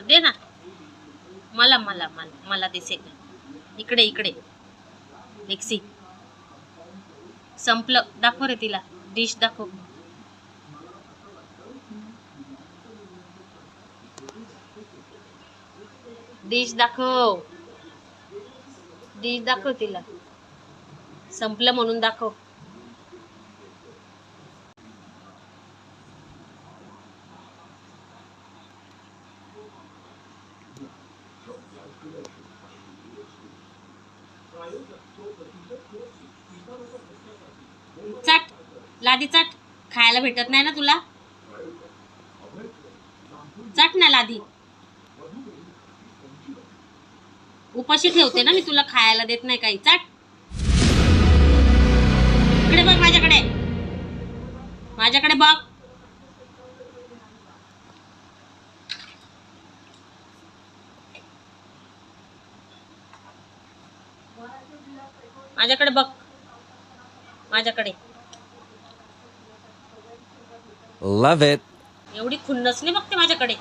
दे ना मला मला मला मला दिसेल. इकडे इकडे मिक्सी संपलं. दाखव रे तिला डिश दाखव. डिश दाखव. डिश दाखव तिला. संपलं म्हणून दाखव. चट लादी चट. खायला भेटत नाही ना तुला. चट ना लादी. उपाशी ठेवते ना मी तुला. खायला देत नाही काही. चट. इकडे बघ माझ्याकडे. माझ्याकडे बघ. माझ्याकडे बघ. माझ्याकडे. Love it. एवढी खुन्नसली बघते माझ्याकडे.